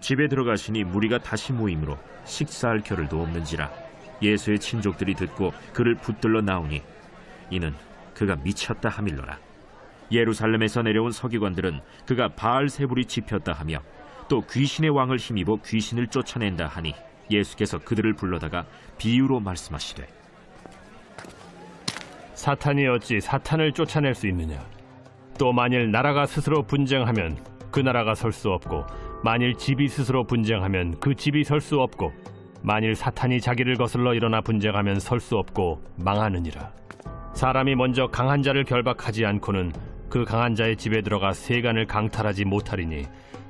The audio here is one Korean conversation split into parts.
집에 들어가시니 무리가 다시 모이므로 식사할 겨를도 없는지라. 예수의 친족들이 듣고 그를 붙들러 나오니 이는 그가 미쳤다 하밀러라. 예루살렘에서 내려온 서기관들은 그가 바알세불이 집혔다 하며 또 귀신의 왕을 힘입어 귀신을 쫓아낸다 하니 예수께서 그들을 불러다가 비유로 말씀하시되, 사탄이 어찌 사탄을 쫓아낼 수 있느냐? 또 만일 나라가 스스로 분쟁하면 그 나라가 설 수 없고, 만일 집이 스스로 분쟁하면 그 집이 설 수 없고, 만일 사탄이 자기를 거슬러 일어나 분쟁하면 설 수 없고 망하느니라. 사람이 먼저 강한 자를 결박하지 않고는 그 강한 자의 집에 들어가 세간을 강탈하지 못하리니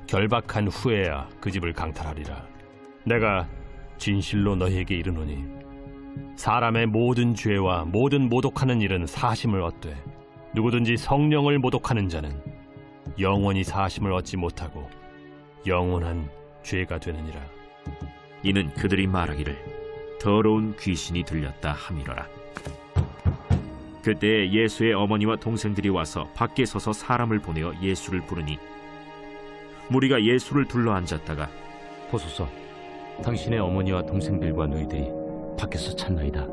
결박한 후에야 그 집을 강탈하리라. 내가 진실로 너희에게 이르노니 사람의 모든 죄와 모든 모독하는 일은 사심을 얻되 누구든지 성령을 모독하는 자는 영원히 사심을 얻지 못하고 영원한 죄가 되느니라. 이는 그들이 말하기를 더러운 귀신이 들렸다 함이러라. 그때 예수의 어머니와 동생들이 와서 밖에 서서 사람을 보내어 예수를 부르니 무리가 예수를 둘러앉았다가 보소서, 당신의 어머니와 동생들과 너희들이 밖에서 찾나이다.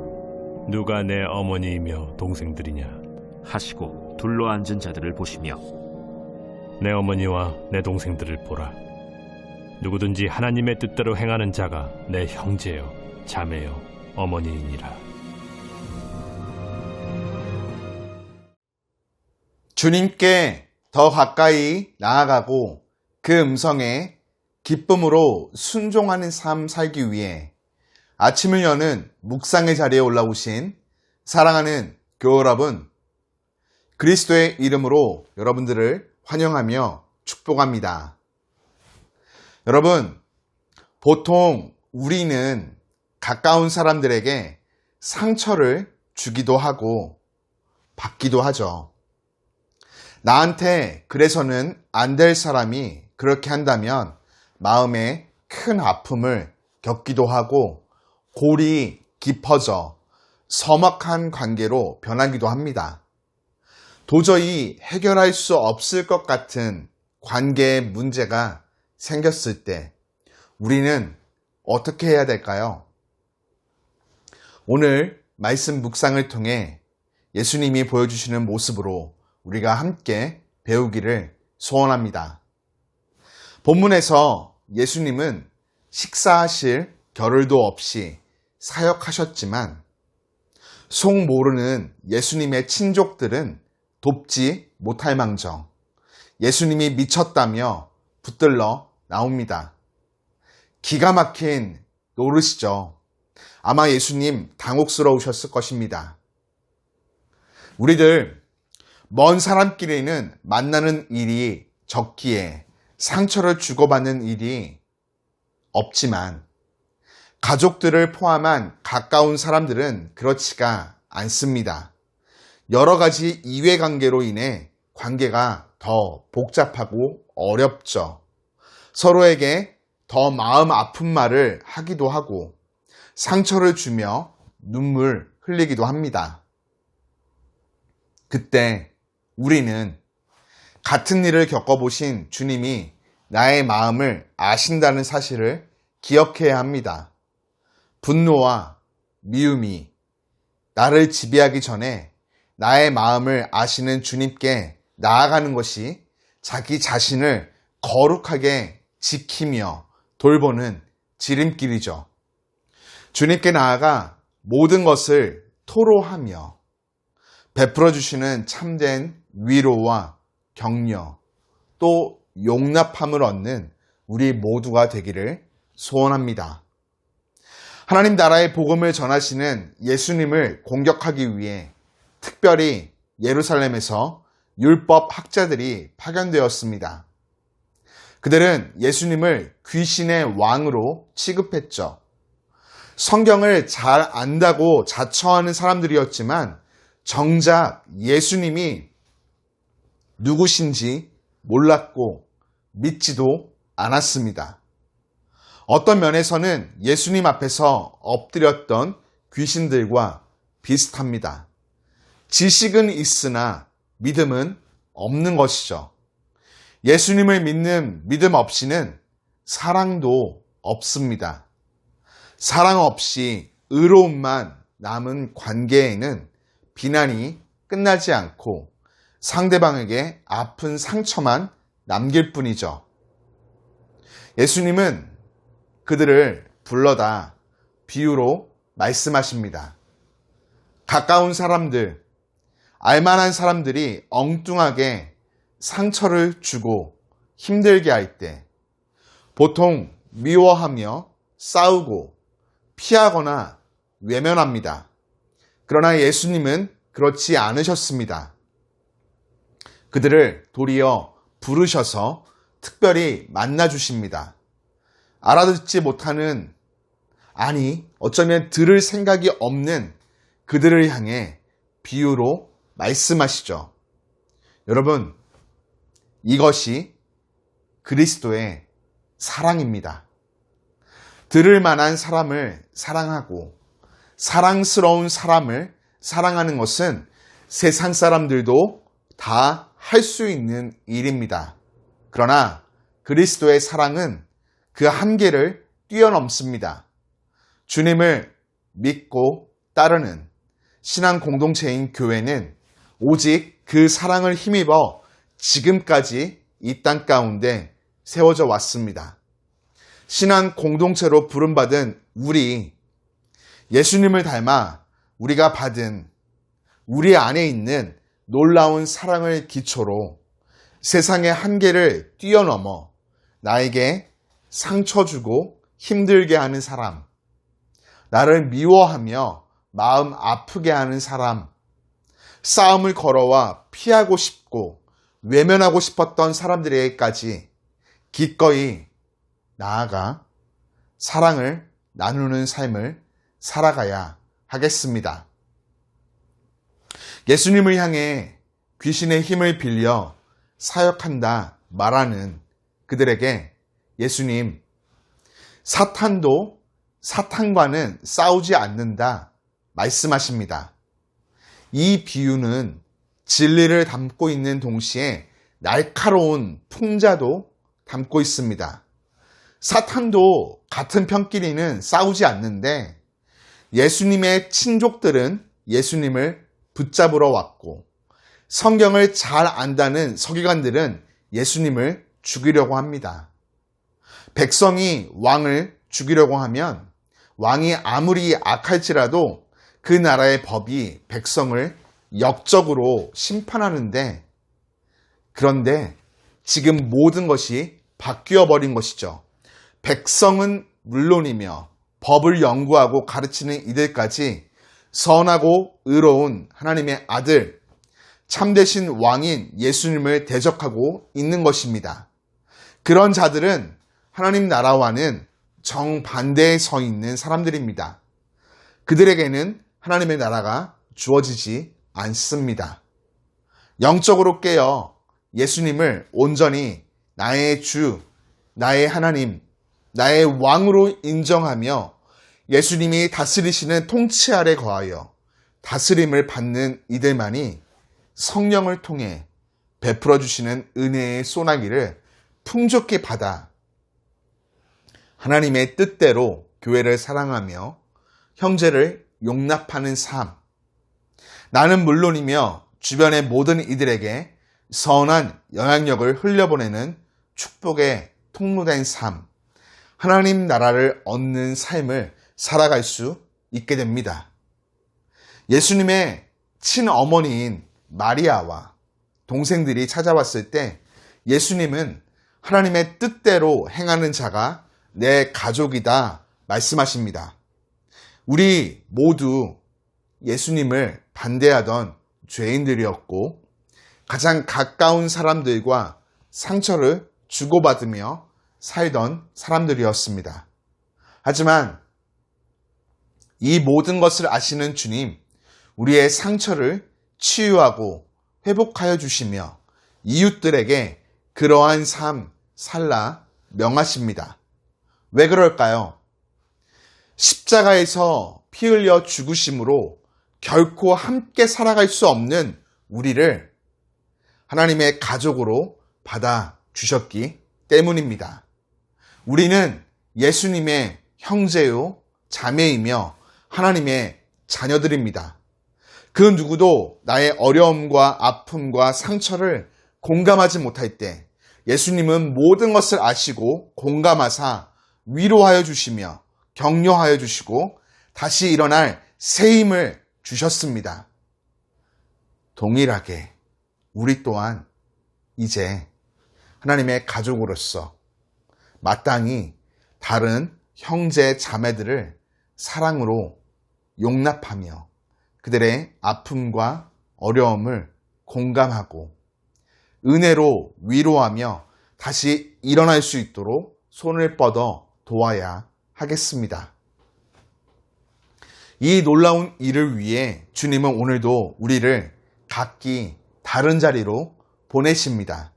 누가 내 어머니이며 동생들이냐? 하시고 둘러앉은 자들을 보시며 내 어머니와 내 동생들을 보라. 누구든지 하나님의 뜻대로 행하는 자가 내 형제요 자매요 어머니이니라. 주님께 더 가까이 나아가고 그 음성에 기쁨으로 순종하는 삶 살기 위해 아침을 여는 묵상의 자리에 올라오신 사랑하는 교회 여러분, 그리스도의 이름으로 여러분들을 환영하며 축복합니다. 여러분, 보통 우리는 가까운 사람들에게 상처를 주기도 하고 받기도 하죠. 나한테 그래서는 안 될 사람이 그렇게 한다면 마음에 큰 아픔을 겪기도 하고 골이 깊어져 서먹한 관계로 변하기도 합니다. 도저히 해결할 수 없을 것 같은 관계의 문제가 생겼을 때 우리는 어떻게 해야 될까요? 오늘 말씀 묵상을 통해 예수님이 보여주시는 모습으로 우리가 함께 배우기를 소원합니다. 본문에서 예수님은 식사하실 겨를도 없이 사역하셨지만 속 모르는 예수님의 친족들은 돕지 못할 망정 예수님이 미쳤다며 붙들러 나옵니다. 기가 막힌 노릇이죠. 아마 예수님 당혹스러우셨을 것입니다. 우리들 먼 사람끼리는 만나는 일이 적기에 상처를 주고받는 일이 없지만 가족들을 포함한 가까운 사람들은 그렇지가 않습니다. 여러 가지 이해관계로 인해 관계가 더 복잡하고 어렵죠. 서로에게 더 마음 아픈 말을 하기도 하고 상처를 주며 눈물 흘리기도 합니다. 그때 우리는 같은 일을 겪어보신 주님이 나의 마음을 아신다는 사실을 기억해야 합니다. 분노와 미움이 나를 지배하기 전에 나의 마음을 아시는 주님께 나아가는 것이 자기 자신을 거룩하게 지키며 돌보는 지름길이죠. 주님께 나아가 모든 것을 토로하며 베풀어 주시는 참된 위로와 격려, 또 용납함을 얻는 우리 모두가 되기를 소원합니다. 하나님 나라의 복음을 전하시는 예수님을 공격하기 위해 특별히 예루살렘에서 율법 학자들이 파견되었습니다. 그들은 예수님을 귀신의 왕으로 취급했죠. 성경을 잘 안다고 자처하는 사람들이었지만 정작 예수님이 누구신지 몰랐고 믿지도 않았습니다. 어떤 면에서는 예수님 앞에서 엎드렸던 귀신들과 비슷합니다. 지식은 있으나 믿음은 없는 것이죠. 예수님을 믿는 믿음 없이는 사랑도 없습니다. 사랑 없이 의로움만 남은 관계에는 비난이 끝나지 않고 상대방에게 아픈 상처만 남길 뿐이죠. 예수님은 그들을 불러다 비유로 말씀하십니다. 가까운 사람들, 알만한 사람들이 엉뚱하게 상처를 주고 힘들게 할 때 보통 미워하며 싸우고 피하거나 외면합니다. 그러나 예수님은 그렇지 않으셨습니다. 그들을 도리어 부르셔서 특별히 만나주십니다. 알아듣지 못하는, 아니 어쩌면 들을 생각이 없는 그들을 향해 비유로 말씀하시죠. 여러분, 이것이 그리스도의 사랑입니다. 들을 만한 사람을 사랑하고 사랑스러운 사람을 사랑하는 것은 세상 사람들도 다 할 수 있는 일입니다. 그러나 그리스도의 사랑은 그 한계를 뛰어넘습니다. 주님을 믿고 따르는 신앙 공동체인 교회는 오직 그 사랑을 힘입어 지금까지 이 땅 가운데 세워져 왔습니다. 신앙 공동체로 부름받은 우리, 예수님을 닮아 우리가 받은 우리 안에 있는 놀라운 사랑을 기초로 세상의 한계를 뛰어넘어 나에게 상처 주고 힘들게 하는 사람, 나를 미워하며 마음 아프게 하는 사람, 싸움을 걸어와 피하고 싶고 외면하고 싶었던 사람들에게까지 기꺼이 나아가 사랑을 나누는 삶을 살아가야 하겠습니다. 예수님을 향해 귀신의 힘을 빌려 사역한다 말하는 그들에게 예수님, 사탄도 사탄과는 싸우지 않는다 말씀하십니다. 이 비유는 진리를 담고 있는 동시에 날카로운 풍자도 담고 있습니다. 사탄도 같은 편끼리는 싸우지 않는데 예수님의 친족들은 예수님을 붙잡으러 왔고 성경을 잘 안다는 서기관들은 예수님을 죽이려고 합니다. 백성이 왕을 죽이려고 하면 왕이 아무리 악할지라도 그 나라의 법이 백성을 역적으로 심판하는데, 그런데 지금 모든 것이 바뀌어 버린 것이죠. 백성은 물론이며 법을 연구하고 가르치는 이들까지 선하고 의로운 하나님의 아들, 참되신 왕인 예수님을 대적하고 있는 것입니다. 그런 자들은 하나님 나라와는 정반대에 서 있는 사람들입니다. 그들에게는 하나님의 나라가 주어지지 않습니다. 영적으로 깨어 예수님을 온전히 나의 주, 나의 하나님, 나의 왕으로 인정하며 예수님이 다스리시는 통치 아래 거하여 다스림을 받는 이들만이 성령을 통해 베풀어 주시는 은혜의 소나기를 풍족히 받아 하나님의 뜻대로 교회를 사랑하며 형제를 용납하는 삶, 나는 물론이며 주변의 모든 이들에게 선한 영향력을 흘려보내는 축복의 통로된 삶, 하나님 나라를 얻는 삶을 살아갈 수 있게 됩니다. 예수님의 친어머니인 마리아와 동생들이 찾아왔을 때 예수님은 하나님의 뜻대로 행하는 자가 내 가족이다 말씀하십니다. 우리 모두 예수님을 반대하던 죄인들이었고 가장 가까운 사람들과 상처를 주고받으며 살던 사람들이었습니다. 하지만 이 모든 것을 아시는 주님, 우리의 상처를 치유하고 회복하여 주시며 이웃들에게 그러한 삶 살라 명하십니다. 왜 그럴까요? 십자가에서 피 흘려 죽으심으로 결코 함께 살아갈 수 없는 우리를 하나님의 가족으로 받아 주셨기 때문입니다. 우리는 예수님의 형제요, 자매이며 하나님의 자녀들입니다. 그 누구도 나의 어려움과 아픔과 상처를 공감하지 못할 때 예수님은 모든 것을 아시고 공감하사 위로하여 주시며 격려하여 주시고 다시 일어날 새 힘을 주셨습니다. 동일하게 우리 또한 이제 하나님의 가족으로서 마땅히 다른 형제 자매들을 사랑으로 용납하며 그들의 아픔과 어려움을 공감하고 은혜로 위로하며 다시 일어날 수 있도록 손을 뻗어 도와야 하겠습니다. 이 놀라운 일을 위해 주님은 오늘도 우리를 각기 다른 자리로 보내십니다.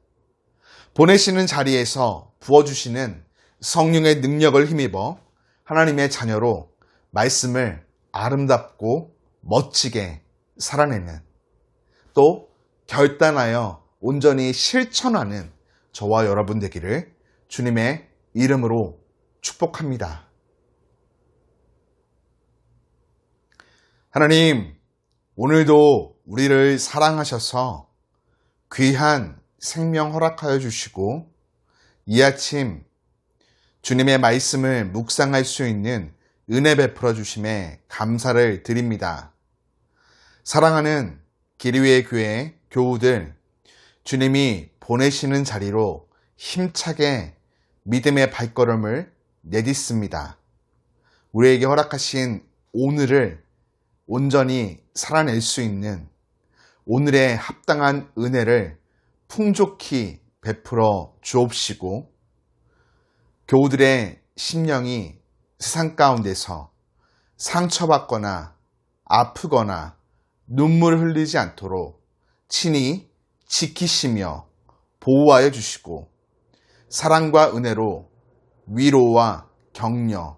보내시는 자리에서 부어주시는 성령의 능력을 힘입어 하나님의 자녀로 말씀을 아름답고 멋지게 살아내는 또 결단하여 온전히 실천하는 저와 여러분 되기를 주님의 이름으로 축복합니다. 하나님, 오늘도 우리를 사랑하셔서 귀한 생명 허락하여 주시고 이 아침 주님의 말씀을 묵상할 수 있는 은혜 베풀어 주심에 감사를 드립니다. 사랑하는 기리웨이 교회 교우들, 주님이 보내시는 자리로 힘차게 믿음의 발걸음을 내딛습니다. 우리에게 허락하신 오늘을 온전히 살아낼 수 있는 오늘의 합당한 은혜를 풍족히 베풀어 주옵시고 교우들의 심령이 세상 가운데서 상처받거나 아프거나 눈물 흘리지 않도록 친히 지키시며 보호하여 주시고 사랑과 은혜로 위로와 격려,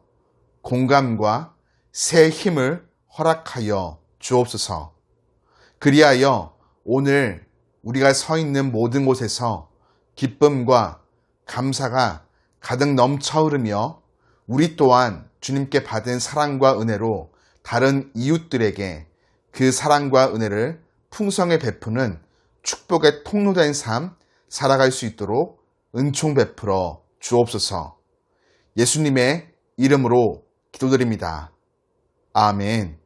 공감과 새 힘을 허락하여 주옵소서. 그리하여 오늘 우리가 서 있는 모든 곳에서 기쁨과 감사가 가득 넘쳐 흐르며 우리 또한 주님께 받은 사랑과 은혜로 다른 이웃들에게 그 사랑과 은혜를 풍성히 베푸는 축복의 통로된 삶 살아갈 수 있도록 은총 베풀어 주옵소서. 예수님의 이름으로 기도드립니다. 아멘.